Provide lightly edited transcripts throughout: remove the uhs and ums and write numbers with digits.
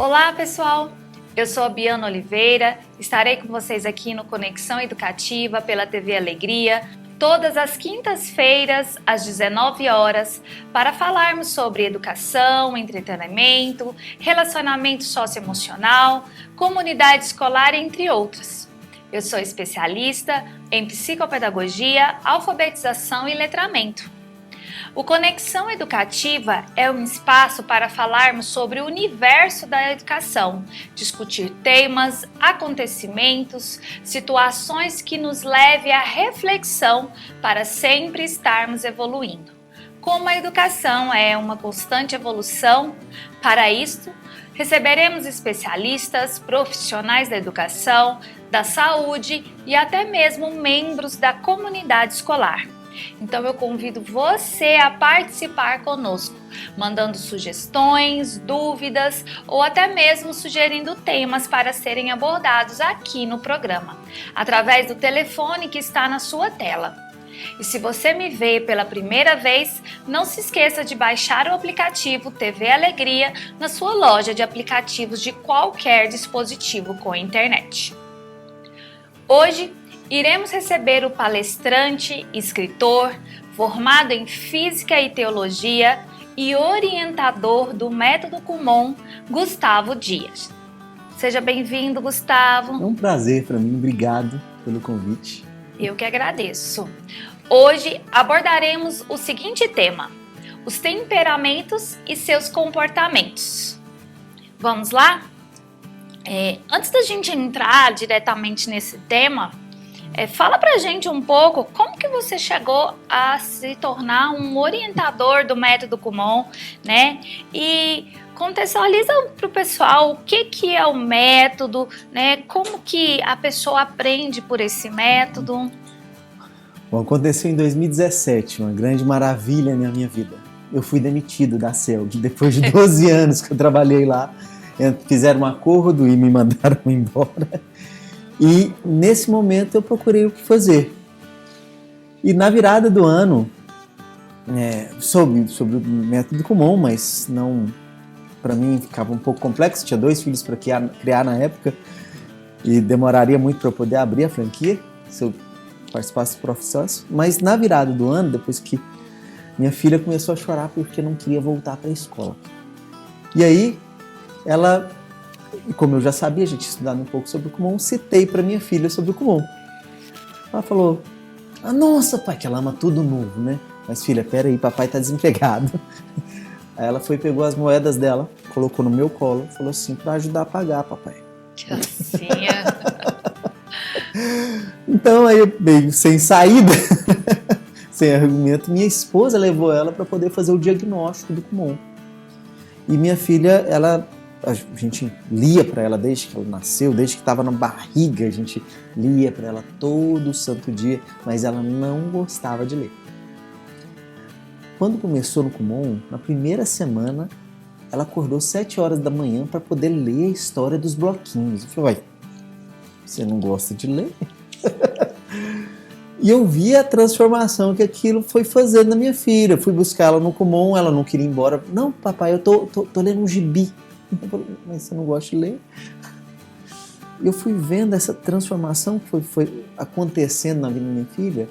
Olá, pessoal! Eu sou a Biana Oliveira, estarei com vocês aqui no Conexão Educativa pela TV Alegria, todas as quintas-feiras, às 19 horas, para falarmos sobre educação, entretenimento, relacionamento socioemocional, comunidade escolar, entre outros. Eu sou especialista em psicopedagogia, alfabetização e letramento. O Conexão Educativa é um espaço para falarmos sobre o universo da educação, discutir temas, acontecimentos, situações que nos levem à reflexão para sempre estarmos evoluindo. Como a educação é uma constante evolução, para isto, receberemos especialistas, profissionais da educação, da saúde e até mesmo membros da comunidade escolar. Então eu convido você a participar conosco, mandando sugestões, dúvidas ou até mesmo sugerindo temas para serem abordados aqui no programa, através do telefone que está na sua tela. E se você me vê pela primeira vez, não se esqueça de baixar o aplicativo TV Alegria na sua loja de aplicativos de qualquer dispositivo com internet. Hoje, iremos receber o palestrante, escritor, formado em Física e Teologia e orientador do Método Kumon, Gustavo Dias. Seja bem-vindo, Gustavo. É um prazer para mim, obrigado pelo convite. Eu que agradeço. Hoje abordaremos o seguinte tema: os temperamentos e seus comportamentos. Vamos lá? Antes da gente entrar diretamente nesse tema, fala pra gente um pouco como que você chegou a se tornar um orientador do Método Kumon, né? E contextualiza para o pessoal o que é o método, né? Como que a pessoa aprende por esse método. Bom, aconteceu em 2017, uma grande maravilha na minha vida. Eu fui demitido da CELG depois de 12 anos que eu trabalhei lá. Fizeram um acordo e me mandaram embora. E nesse momento eu procurei o que fazer. E na virada do ano, soube sobre o Método Kumon, mas não, para mim ficava um pouco complexo. Tinha 2 filhos para criar na época e demoraria muito para eu poder abrir a franquia se eu participasse do processo. Mas na virada do ano, depois que minha filha começou a chorar porque não queria voltar para a escola. E aí ela, como eu já sabia, a gente tinha estudado um pouco sobre o Kumon, citei para minha filha sobre o Kumon. Ela falou: nossa, pai, que ela ama tudo novo, né? Mas filha, peraí, papai tá desempregado. Aí ela foi, pegou as moedas dela, colocou no meu colo, falou assim: para ajudar a pagar, papai. Que gracinha. Então aí, bem, sem saída, sem argumento, minha esposa levou ela para poder fazer o diagnóstico do Kumon. E minha filha, a gente lia para ela desde que ela nasceu, desde que estava na barriga, a gente lia para ela todo santo dia, mas ela não gostava de ler. Quando começou no Kumon, na primeira semana, ela acordou 7 horas da manhã para poder ler a história dos bloquinhos. Eu falei: uai, você não gosta de ler? E eu vi a transformação que aquilo foi fazendo na minha filha. Eu fui buscar ela no Kumon, ela não queria ir embora. Não, papai, eu tô lendo um gibi. Mas você não gosta de ler? Eu fui vendo essa transformação que foi acontecendo na vida da minha filha.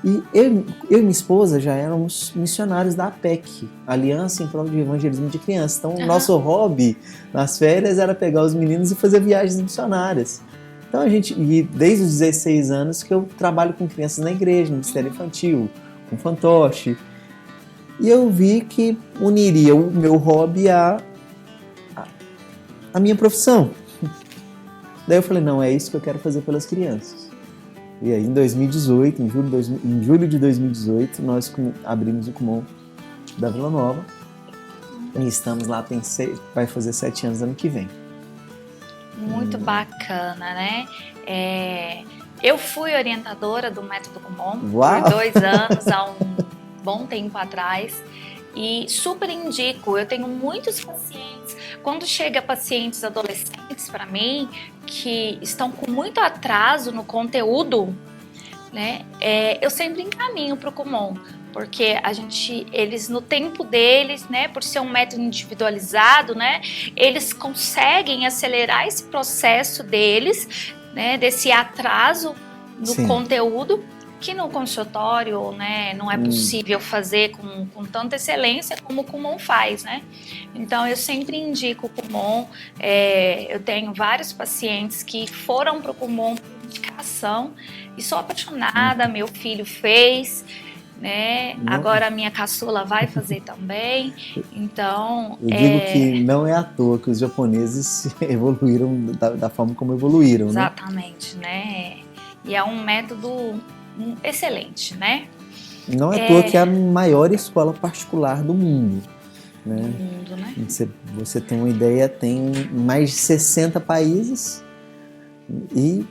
E eu e minha esposa já éramos missionários da APEC, Aliança em Prol de Evangelismo de Crianças. Então, o nosso hobby nas férias era pegar os meninos e fazer viagens missionárias. Então, e desde os 16 anos que eu trabalho com crianças na igreja, no Ministério Infantil, com fantoche. E eu vi que uniria o meu hobby a minha profissão. Daí eu falei: não, é isso que eu quero fazer pelas crianças. E aí em 2018, em julho de 2018, nós abrimos o Kumon da Vila Nova. E estamos lá, vai fazer 7 anos ano que vem. Muito bacana, né? Eu fui orientadora do Método Kumon por 2 anos, há um bom tempo atrás. E super indico, eu tenho muitos pacientes, quando chega pacientes adolescentes para mim, que estão com muito atraso no conteúdo, né, eu sempre encaminho para o Kumon, porque eles no tempo deles, né, por ser um método individualizado, né, eles conseguem acelerar esse processo deles, né, desse atraso no Sim. conteúdo, que no consultório, né, não é possível fazer com tanta excelência como o Kumon faz, né? Então, eu sempre indico o Kumon. Eu tenho vários pacientes que foram para o Kumon por indicação e sou apaixonada. Meu filho fez, né? Agora a minha caçula vai fazer também. Então, eu digo que não é à toa que os japoneses evoluíram da forma como evoluíram, exatamente, né? E é um método excelente, né? Não é à toa que é a maior escola particular do mundo, né? Você tem uma ideia, tem mais de 60 países e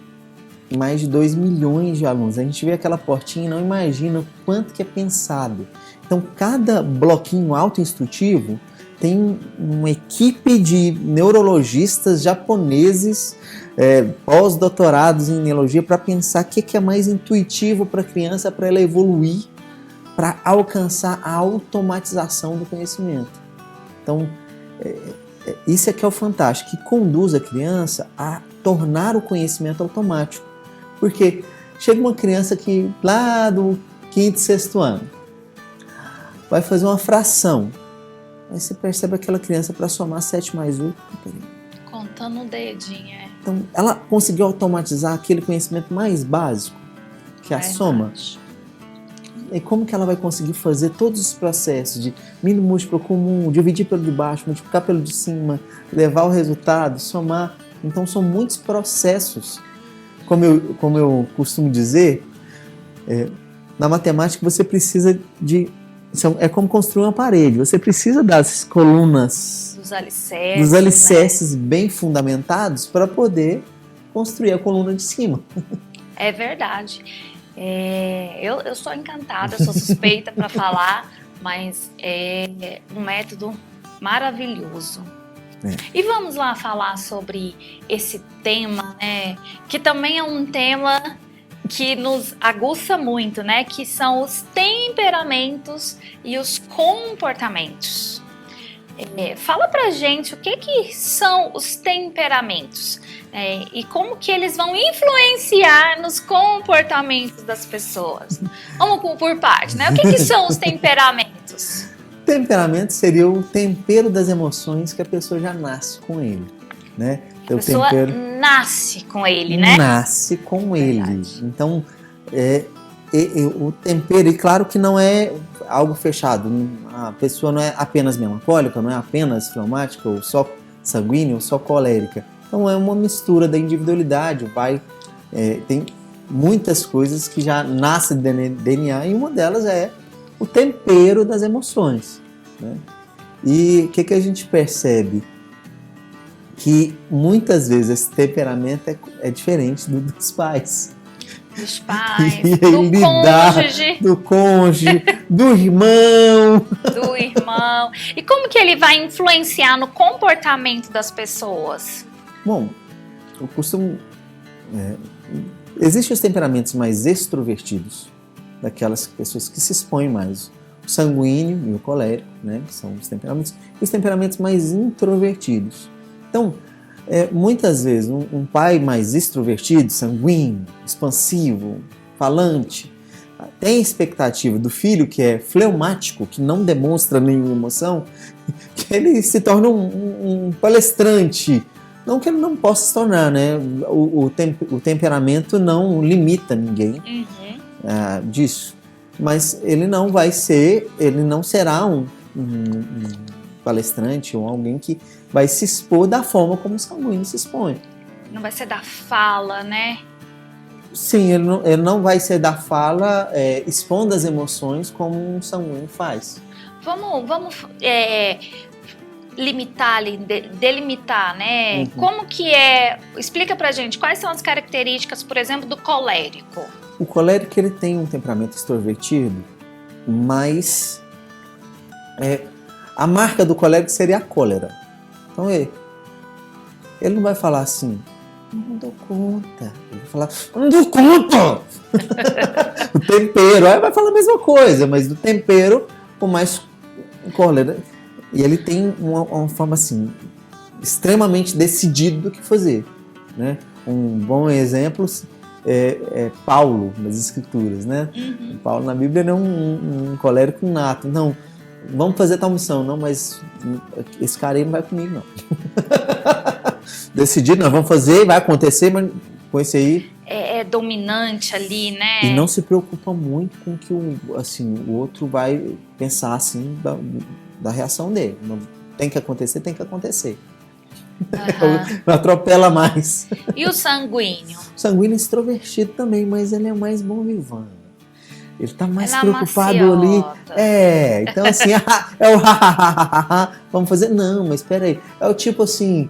mais de 2 milhões de alunos. A gente vê aquela portinha e não imagina o quanto que é pensado. Então, cada bloquinho autoinstrutivo tem uma equipe de neurologistas japoneses, pós-doutorados em neurologia, para pensar o que é mais intuitivo para a criança, para ela evoluir, para alcançar a automatização do conhecimento. Então, isso é que é o fantástico, que conduz a criança a tornar o conhecimento automático. Porque chega uma criança que lá do 5º, 6º ano vai fazer uma fração. Aí você percebe aquela criança para somar 7 mais 8. Contando o dedinho, Então, ela conseguiu automatizar aquele conhecimento mais básico, que é a soma. E como que ela vai conseguir fazer todos os processos de mínimo, múltiplo, comum, dividir pelo de baixo, multiplicar pelo de cima, levar o resultado, somar? Então, são muitos processos. Como eu costumo dizer, na matemática você precisa de... É como construir uma parede. Você precisa das colunas, dos alicerces, né, bem fundamentados para poder construir a coluna de cima. É verdade. Eu sou encantada, sou suspeita para falar, mas é um método maravilhoso. E vamos lá falar sobre esse tema, né, que também é um tema que nos aguça muito, né, que são os temperamentos e os comportamentos. Fala pra gente o que são os temperamentos, e como que eles vão influenciar nos comportamentos das pessoas. Vamos por parte, né? O que são os temperamentos? Temperamento seria o tempero das emoções que a pessoa já nasce com ele, né? A pessoa nasce com ele, né? Nasce com ele. Então, o tempero, e claro que não é algo fechado. A pessoa não é apenas melancólica, não é apenas fleumática, ou só sanguínea, ou só colérica. Então, é uma mistura da individualidade. Tem muitas coisas que já nascem do DNA, e uma delas é o tempero das emoções, né? E o que a gente percebe? Que muitas vezes esse temperamento é diferente dos pais. Dos pais, do cônjuge, do irmão. Do irmão. E como que ele vai influenciar no comportamento das pessoas? Bom, eu costumo... Existem os temperamentos mais extrovertidos, daquelas pessoas que se expõem mais. O sanguíneo e o colérico, né, que são os temperamentos. E os temperamentos mais introvertidos. Então, muitas vezes, um pai mais extrovertido, sanguíneo, expansivo, falante, tem expectativa do filho que é fleumático, que não demonstra nenhuma emoção, que ele se torne um palestrante. Não que ele não possa se tornar, né? O temperamento não limita ninguém disso. Mas ele não será um palestrante ou alguém que vai se expor da forma como o sanguíneo se expõe. Não vai ser da fala, né? Sim, ele não vai ser da fala expondo as emoções como um sanguíneo faz. Vamos delimitar, né? Como que explica pra gente quais são as características, por exemplo, do colérico. O colérico, ele tem um temperamento extrovertido, mas a marca do colérico seria a cólera. Então ele não vai falar assim, não dou conta. Ele vai falar, não dou conta! O tempero, aí vai falar a mesma coisa, mas do tempero, o mais cólera. E ele tem uma forma assim, extremamente decidido do que fazer, né? Um bom exemplo é Paulo nas Escrituras, né? Uhum. Paulo na Bíblia não é um colérico nato, não. Vamos fazer tal missão, não, mas esse cara aí não vai comigo, não. Decidido, nós vamos fazer, vai acontecer, mas com esse aí... É dominante ali, né? E não se preocupa muito com o que o outro vai pensar, assim, da reação dele. Não, tem que acontecer, tem que acontecer. Uhum. Não atropela mais. E o sanguíneo? O sanguíneo é extrovertido também, mas ele é mais bom vivando. Ele tá mais Ela preocupado ali. maciota. Então assim, é o vamos fazer. Não, mas espera aí. É o tipo assim,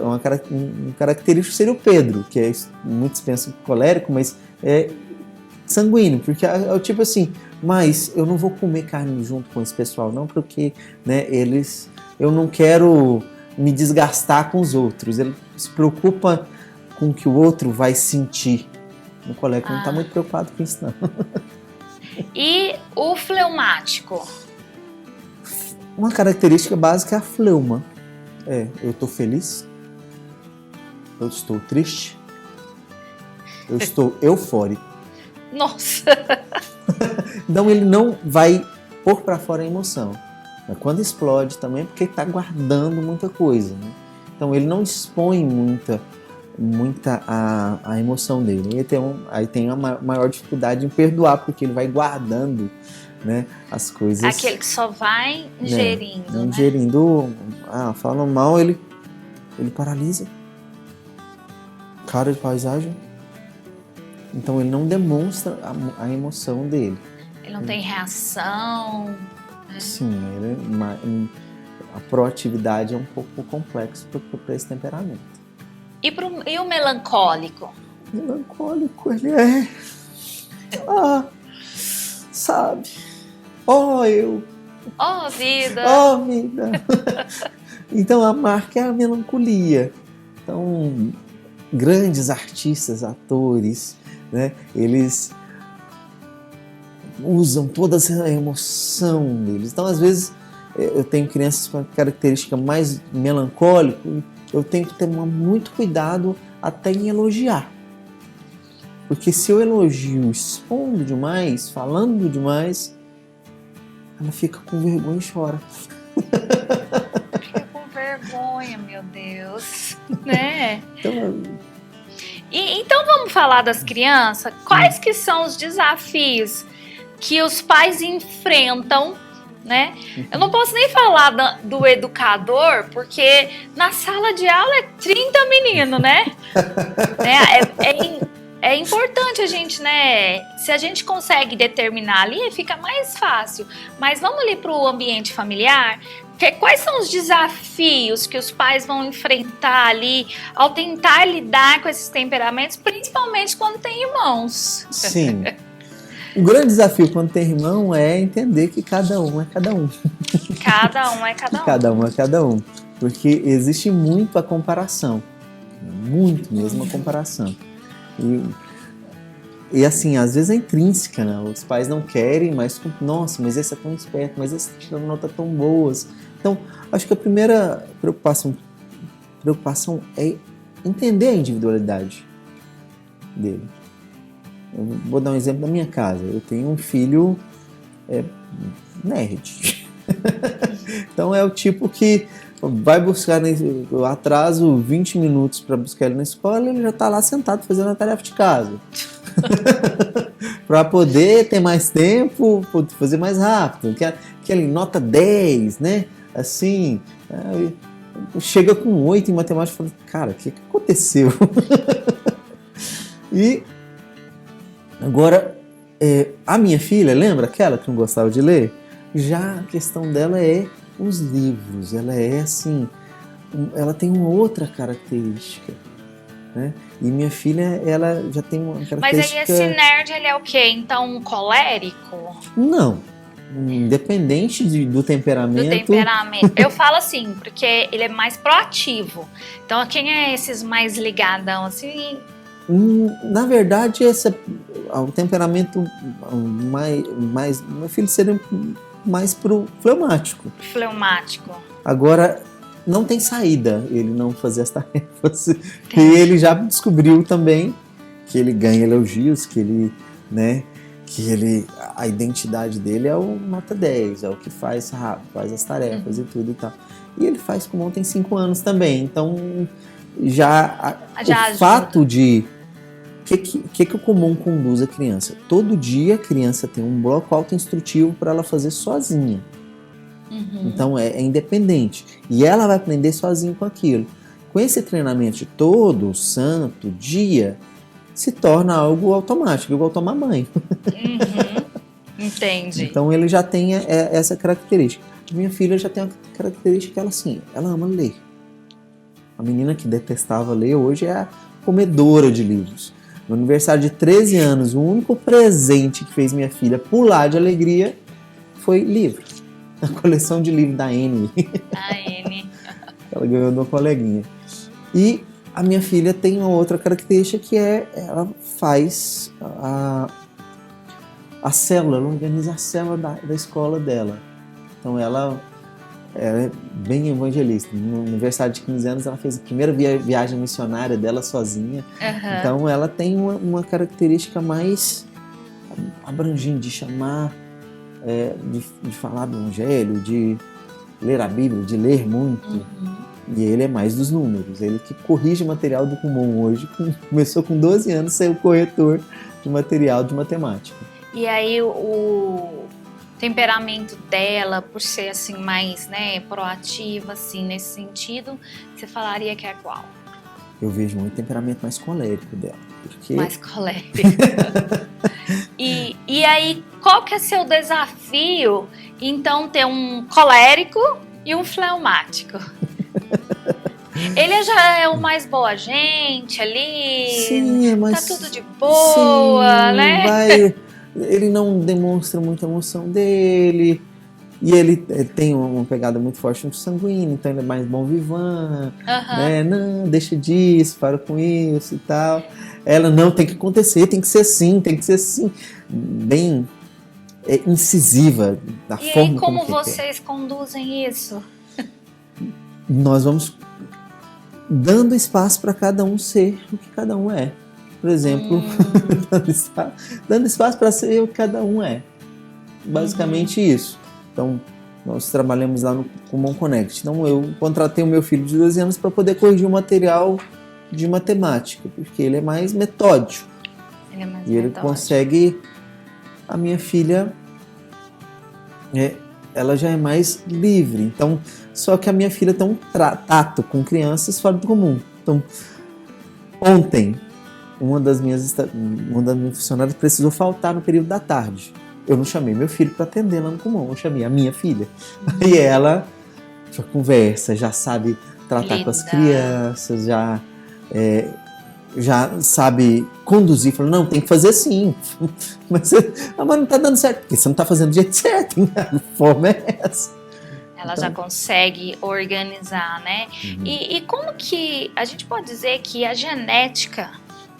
um característico seria o Pedro, que muitos pensam colérico, mas é sanguíneo, porque é o tipo assim, mas eu não vou comer carne junto com esse pessoal, não, porque, né, eu não quero me desgastar com os outros. Ele se preocupa com o que o outro vai sentir. O colérico não está muito preocupado com isso, não. E o fleumático? Uma característica básica é a fleuma. Eu estou feliz, eu estou triste, eu estou eufórico. Nossa! Então ele não vai pôr para fora a emoção. Mas quando explode também é porque ele está guardando muita coisa, né? Então ele não expõe muita a emoção dele. Aí tem uma maior dificuldade em perdoar, porque ele vai guardando, né, as coisas. Aquele que só vai ingerindo, né? Ingerindo, falando mal, ele paralisa. Cara de paisagem. Então ele não demonstra a emoção dele. Ele não tem reação. Né? Sim, a proatividade é um pouco complexo para esse temperamento. E o melancólico? O melancólico, ele é... sabe? Eu... vida! Vida! Então a marca é a melancolia. Então, grandes artistas, atores, né? Eles usam toda essa emoção deles. Então, às vezes, eu tenho crianças com característica mais melancólica, eu tenho que ter muito cuidado até em elogiar. Porque se eu elogio expondo demais, falando demais, ela fica com vergonha e chora. Fica com vergonha, meu Deus. Né? Então vamos falar das crianças? Quais que são os desafios que os pais enfrentam, né? Eu não posso nem falar do educador, porque na sala de aula é 30 meninos, né? É importante a gente, né? Se a gente consegue determinar ali, fica mais fácil. Mas vamos ali para o ambiente familiar. Quais são os desafios que os pais vão enfrentar ali ao tentar lidar com esses temperamentos, principalmente quando tem irmãos? Sim. O grande desafio quando tem irmão é entender que cada um é cada um. Cada um é cada um. Cada um é cada um. Porque existe muito a comparação. Muito mesmo a comparação. E assim, às vezes é intrínseca, né? Os pais não querem, mas nossa, mas esse é tão esperto, mas esse tá tirando notas tão boas. Então, acho que a primeira preocupação é entender a individualidade dele. Eu vou dar um exemplo da minha casa. Eu tenho um filho nerd. Então é o tipo que vai buscar, eu atraso 20 minutos para buscar ele na escola, ele já está lá sentado fazendo a tarefa de casa. Para poder ter mais tempo, fazer mais rápido. Aquela nota 10, né? Assim, chega com 8 em matemática e fala, cara, o que aconteceu? E agora, a minha filha, lembra aquela que não gostava de ler? Já a questão dela é os livros, ela é assim, ela tem uma outra característica, né? E minha filha, ela já tem uma característica... Mas aí esse nerd, ele é o quê? Então, um colérico? Não, independente do temperamento... Do temperamento. Eu falo assim, porque ele é mais proativo. Então, quem é esses mais ligadão, assim... Na verdade, o temperamento meu filho seria mais pro fleumático. Fleumático. Agora, não tem saída ele não fazer as tarefas. E ele já descobriu também que ele ganha elogios, que ele, né, a identidade dele é o nota 10, é o que faz rápido, faz as tarefas e tudo e tal. E ele faz Kumon tem 5 anos também, então já o ajuda. Fato de que o Kumon conduz a criança? Todo dia a criança tem um bloco autoinstrutivo para ela fazer sozinha. Então é independente. E ela vai aprender sozinha com aquilo. Com esse treinamento de todo santo dia, se torna algo automático, igual tomar banho. Entendi. Então ele já tem essa característica. Minha filha já tem uma característica, ela ama ler. A menina que detestava ler hoje é a comedora de livros. No aniversário de 13 anos, o único presente que fez minha filha pular de alegria foi livro. A coleção de livros da Anne. A Anne. Ela ganhou de uma coleguinha. E a minha filha tem uma outra característica que ela faz a célula, ela organiza a célula da escola dela. Então ela é bem evangelista. No aniversário de 15 anos ela fez a primeira viagem missionária dela sozinha. Então ela tem uma característica mais abrangente de chamar, de falar do evangelho, de ler a Bíblia, de ler muito. E ele é mais dos números, ele que corrige material do Kumon hoje, começou com 12 anos, saiu corretor de material de matemática. E aí o temperamento dela, por ser assim mais, né, proativa assim nesse sentido, você falaria que é qual? Eu vejo muito temperamento mais colérico dela. Mais colérico. E aí, qual que é seu desafio, então, ter um colérico e um fleumático? Ele já é o mais boa gente ali, sim, mas tá tudo de boa, sim, né? Ele não demonstra muita emoção dele, e ele tem uma pegada muito forte no sanguíneo, então ele é mais bom vivant, né? Não, deixa disso, para com isso e tal. Ela não, tem que acontecer, tem que ser assim, bem incisiva da forma como. E aí, como vocês conduzem isso? Nós vamos dando espaço para cada um ser o que cada um é. Por exemplo, dando espaço para ser o que cada um é. Basicamente isso. Então, nós trabalhamos lá no Kumon Connect. Então, eu contratei o meu filho de 12 anos para poder corrigir o material de matemática, porque ele é mais metódico. Ele consegue... A minha filha, ela já é mais livre. Então, só que a minha filha tem um tato com crianças fora do comum. Então, ontem, uma das minhas funcionárias precisou faltar no período da tarde. Eu não chamei meu filho para atender lá no Kumon, eu chamei a minha filha. E ela já conversa, já sabe tratar com as crianças, já sabe conduzir, falou, não, tem que fazer assim. Mas não tá dando certo, porque você não tá fazendo do jeito certo, a forma é essa. Ela já consegue organizar, né? E como que a gente pode dizer que a genética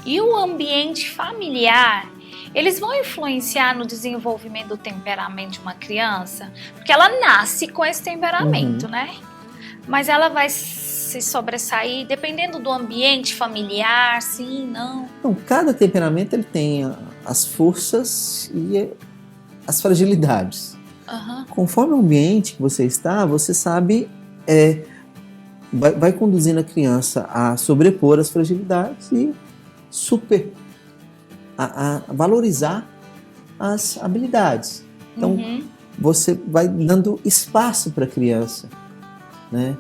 e o ambiente familiar, eles vão influenciar no desenvolvimento do temperamento de uma criança? Porque ela nasce com esse temperamento, né? Mas ela vai se sobressair dependendo do ambiente familiar, sim, não? Então, cada temperamento ele tem as forças e as fragilidades. Conforme o ambiente que você está, você sabe, vai conduzindo a criança a sobrepor as fragilidades e a valorizar as habilidades. Então, você vai dando espaço para a criança, né?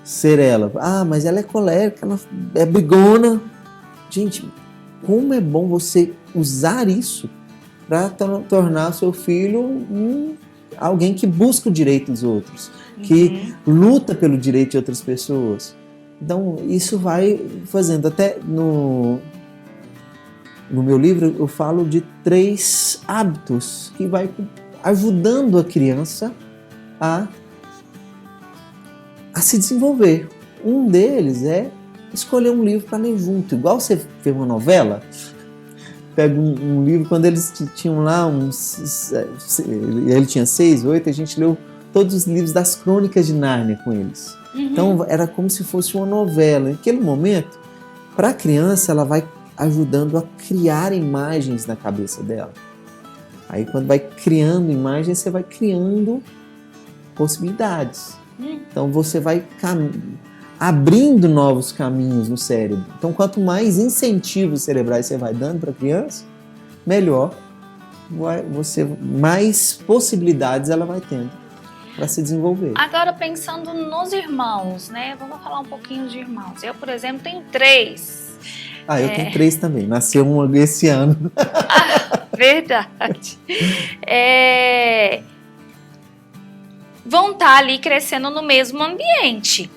Ser ela. Mas ela é colérica, ela é brigona. Gente, como é bom você usar isso para tornar o seu filho alguém que busca o direito dos outros, que luta pelo direito de outras pessoas. Então, isso vai fazendo. Até no meu livro eu falo de 3 hábitos que vai ajudando a criança a se desenvolver. Um deles é escolher um livro para ler junto. Igual você vê uma novela, pega um livro, quando eles tinham lá ele tinha 6, 8, a gente leu todos os livros das Crônicas de Nárnia com eles. Então era como se fosse uma novela. Naquele momento, para a criança, ela vai ajudando a criar imagens na cabeça dela. Aí quando vai criando imagens, você vai criando possibilidades. Então você vai abrindo novos caminhos no cérebro. Então quanto mais incentivos cerebrais você vai dando para a criança, melhor mais possibilidades ela vai tendo para se desenvolver. Agora pensando nos irmãos, né? Vamos falar um pouquinho de irmãos. Eu, por exemplo, tenho 3. Eu tenho 3 também. Nasceu uma esse ano. Verdade. Vão estar ali crescendo no mesmo ambiente.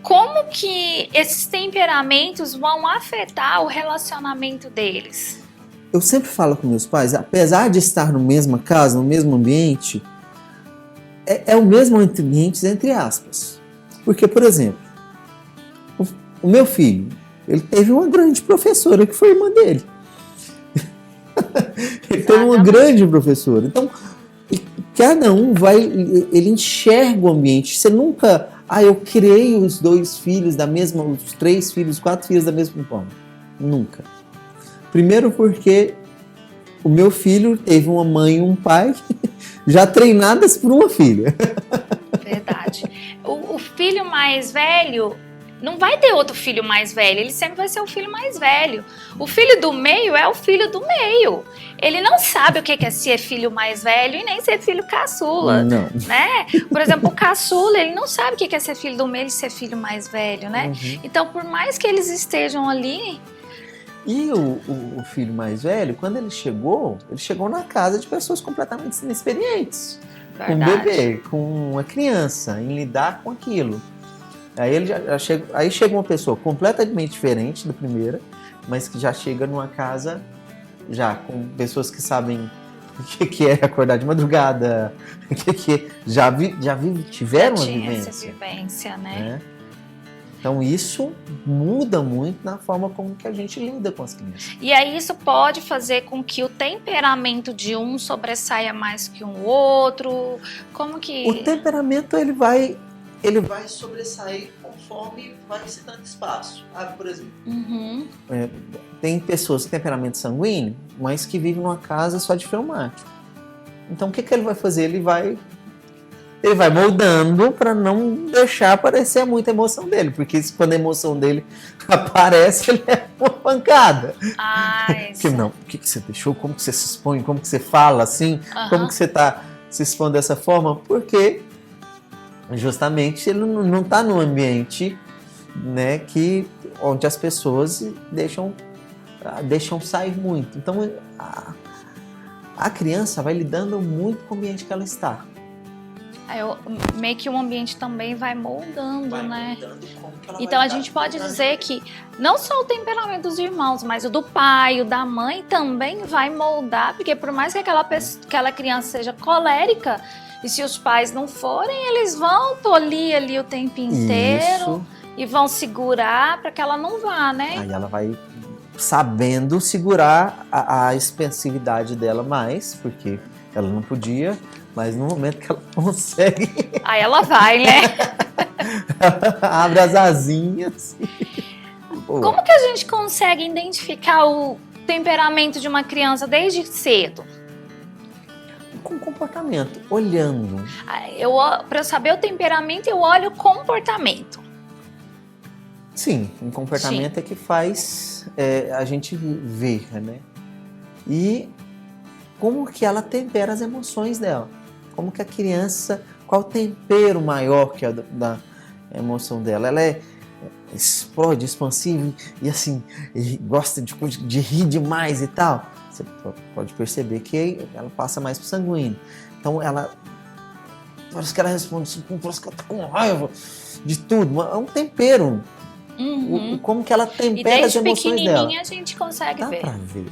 Como que esses temperamentos vão afetar o relacionamento deles? Eu sempre falo com meus pais, apesar de estar na mesma casa, no mesmo ambiente, é o mesmo ambiente entre aspas. Porque, por exemplo, o meu filho, ele teve uma grande professora que foi irmã dele. Ele teve uma grande professora. Então, cada um ele enxerga o ambiente. Você nunca, eu criei os 2 filhos os 3 filhos, 4 filhos da mesma forma. Nunca. Primeiro porque o meu filho teve uma mãe e um pai já treinadas por uma filha. Verdade. O filho mais velho não vai ter outro filho mais velho, ele sempre vai ser o filho mais velho. O filho do meio é o filho do meio. Ele não sabe o que é ser filho mais velho e nem ser filho caçula. Não. Né? Por exemplo, o caçula, ele não sabe o que é ser filho do meio e ser filho mais velho, né? Então, por mais que eles estejam ali... E o filho mais velho, quando ele chegou na casa de pessoas completamente inexperientes. Verdade. Com um bebê, com uma criança, em lidar com aquilo. Aí chega uma pessoa completamente diferente da primeira, mas que já chega numa casa já com pessoas que sabem o que é acordar de madrugada, que tiveram uma vivência. Essa vivência, né? Então isso muda muito na forma como que a gente lida com as crianças. E aí isso pode fazer com que o temperamento de um sobressaia mais que um outro? Como que... O temperamento ele vai sobressair conforme vai se dando espaço. Por exemplo, tem pessoas com temperamento sanguíneo, mas que vivem numa casa só de fleumático. Então o que ele vai fazer? Ele vai moldando para não deixar aparecer muita emoção dele, porque quando a emoção dele aparece, ele é uma pancada. Isso. Não, o que você deixou? Como que você se expõe? Como que você fala assim? Como que você está se expondo dessa forma? Porque justamente ele não está num ambiente, né, onde as pessoas deixam sair muito. Então a criança vai lidando muito com o ambiente que ela está. Meio que o ambiente também vai moldando, né? Então a gente pode dizer que não só o temperamento dos irmãos, mas o do pai, o da mãe também vai moldar, porque por mais que aquela criança seja colérica, e se os pais não forem, eles vão tolir ali o tempo inteiro e vão segurar para que ela não vá, né? Aí ela vai sabendo segurar a expansividade dela mais, porque ela não podia, mas no momento que ela consegue... Aí ela vai, né? Abre as asinhas. Como que a gente consegue identificar o temperamento de uma criança desde cedo? Com comportamento, olhando. Para eu saber o temperamento, eu olho o comportamento. Sim, o comportamento é que faz a gente ver, né? E como que ela tempera as emoções dela. Como que a criança, qual o tempero maior que da emoção dela. Ela explode, expansiva e assim, gosta de rir demais e tal. Você pode perceber que ela passa mais pro sanguíneo. Então parece que ela responde, parece que ela tá com raiva de tudo. É um tempero. Como que ela tempera as emoções dela. Desde pequenininha a gente consegue ver. Dá pra ver.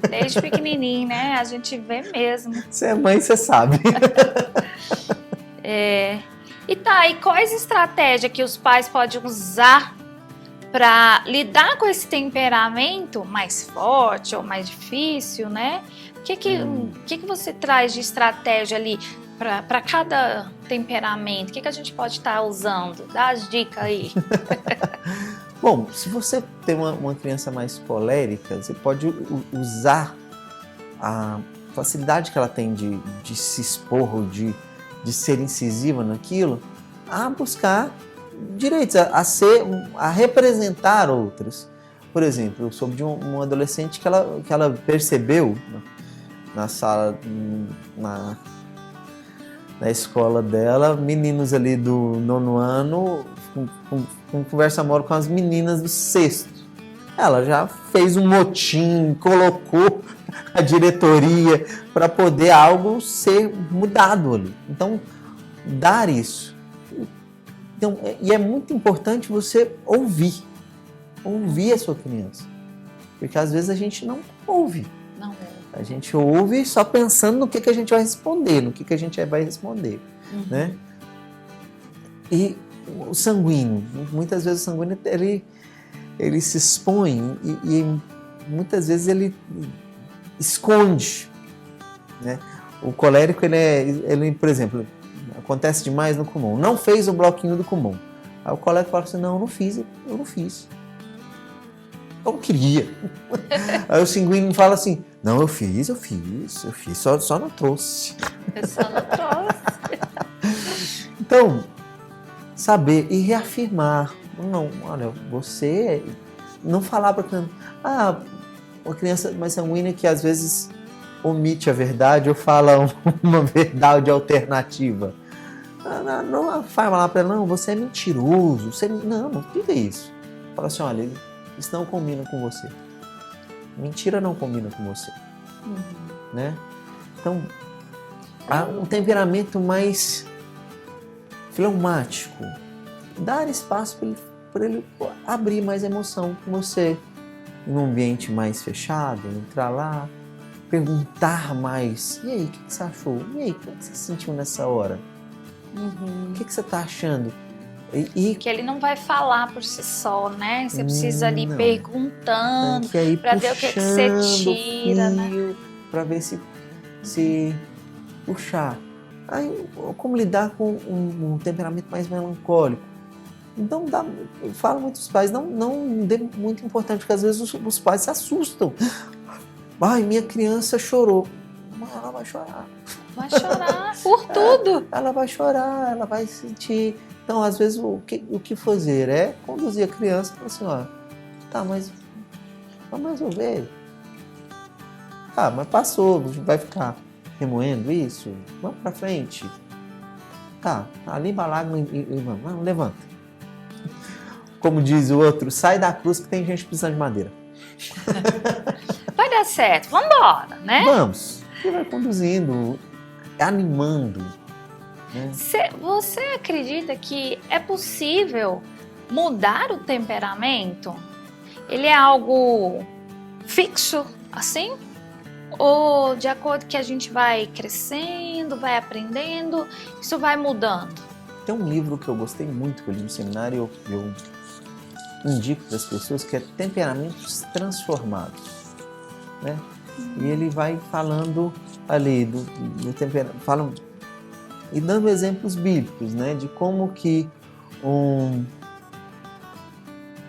Desde pequenininho, né? A gente vê mesmo. Você é mãe, você sabe. E quais estratégias que os pais podem usar para lidar com esse temperamento mais forte ou mais difícil, né? O que você traz de estratégia ali para cada temperamento? O que a gente pode estar usando? Dá as dicas aí. Bom, se você tem uma criança mais colérica, você pode usar a facilidade que ela tem de se expor ou de ser incisiva naquilo, a buscar direitos, a representar outros. Por exemplo, eu soube de um adolescente que ela percebeu na sala, na escola dela, meninos ali do 9º ano com conversa mole com as meninas do 6º. Ela já fez um motim, colocou a diretoria para poder algo ser mudado ali. Então, dar isso. Então, e é muito importante você ouvir a sua criança. Porque às vezes a gente não ouve. Não. A gente ouve só pensando no que a gente vai responder, no que a gente vai responder, né? E o sanguíneo, muitas vezes o sanguíneo ele se expõe e muitas vezes ele esconde, né? O colérico, ele, por exemplo, acontece demais no Kumon, não fez o bloquinho do Kumon. Aí o colérico fala assim, não, eu não fiz. Eu queria. Aí o sanguíneo fala assim, não, eu fiz, só não trouxe. Eu só não trouxe. Então, saber e reafirmar. Não, olha, você não falar para a criança, uma criança mais sanguínea que às vezes omite a verdade ou fala uma verdade alternativa. Não fala para ela, não, você é mentiroso, não diga isso. Fala assim, olha, isso não combina com você. Mentira não combina com você. Né? Então, há um temperamento mais fleumático. Dar espaço para ele abrir mais emoção com você. Num ambiente mais fechado, entrar lá, perguntar mais. E aí, o que você achou? E aí, o que você sentiu nessa hora? O que você está achando? Que ele não vai falar por si só, né? Você precisa ali perguntando para ver o que você tira, né? Para ver se puxar. Aí, como lidar com um temperamento mais melancólico? Então, eu falo muito aos pais, não dê muito importante, porque às vezes os pais se assustam. Ai, minha criança chorou. Mas ela vai chorar. Vai chorar por tudo. Ela vai chorar, ela vai sentir. Então, às vezes, o que fazer é conduzir a criança e falar assim, ó, tá, mas vamos resolver. Tá, mas passou, vai ficar remoendo isso? Vamos pra frente. Tá, limpa a lágrima e vamos, levanta. Como diz o outro, sai da cruz que tem gente precisando de madeira. Vai dar certo, vamos embora, né? Vamos. E vai conduzindo, animando. Né? Você acredita que é possível mudar o temperamento? Ele é algo fixo, assim? Ou de acordo que a gente vai crescendo, vai aprendendo, isso vai mudando? Tem um livro que eu gostei muito, que eu li no seminário, eu indico para as pessoas, que é Temperamentos Transformados. Né? E ele vai falando ali do temperamento, e dando exemplos bíblicos, né, de como que um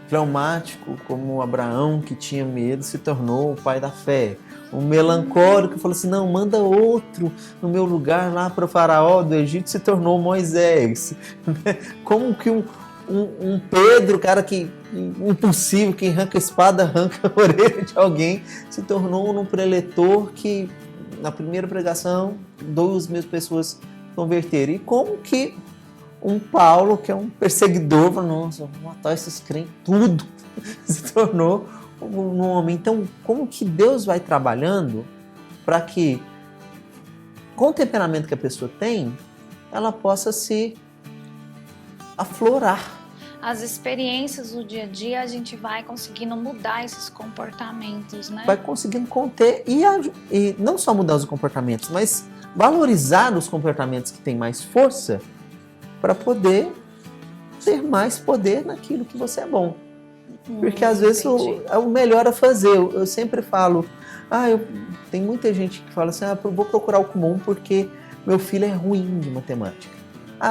fleumático como Abraão, que tinha medo, se tornou o pai da fé. Um melancólico falou assim, não, manda outro no meu lugar lá para o faraó do Egito, se tornou Moisés. Como que um Pedro, cara que impossível, que arranca a espada, arranca a orelha de alguém, se tornou um preletor que na primeira pregação 2.000 pessoas converteram. E como que um Paulo, que é um perseguidor, falou, nossa, vou matar esses crentes, tudo, se tornou um homem. Então, como que Deus vai trabalhando para que, com o temperamento que a pessoa tem, ela possa se aflorar. As experiências do dia a dia, a gente vai conseguindo mudar esses comportamentos, né? Vai conseguindo conter e não só mudar os comportamentos, mas valorizar os comportamentos que têm mais força para poder ter mais poder naquilo que você é bom. Porque às vezes é o melhor a fazer. Eu sempre falo, tem muita gente que fala assim, eu vou procurar o comum porque meu filho é ruim de matemática.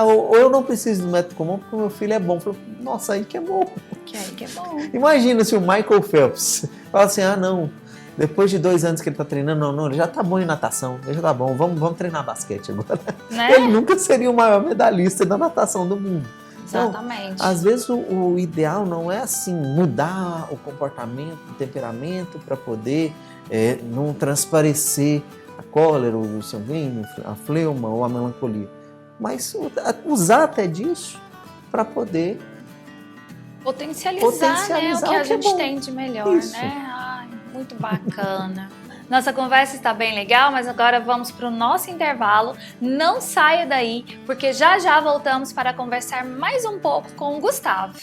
Ou eu não preciso do método comum porque meu filho é bom. Eu falo, nossa, aí que é bom. Que é bom. Imagina se o Michael Phelps fala assim, não, depois de 2 anos que ele tá treinando, não, ele já tá bom em natação, ele já tá bom, vamos treinar basquete agora. Né? Ele nunca seria o maior medalhista da natação do mundo. Exatamente. Então, às vezes o ideal não é assim, mudar o comportamento, o temperamento para poder não transparecer a cólera, o sanguíneo, a fleuma ou a melancolia. Mas usar até disso para poder potencializar, né, o que a gente tem de melhor, Isso. né? Ai, muito bacana. Nossa conversa está bem legal, mas agora vamos para o nosso intervalo. Não saia daí, porque já já voltamos para conversar mais um pouco com o Gustavo.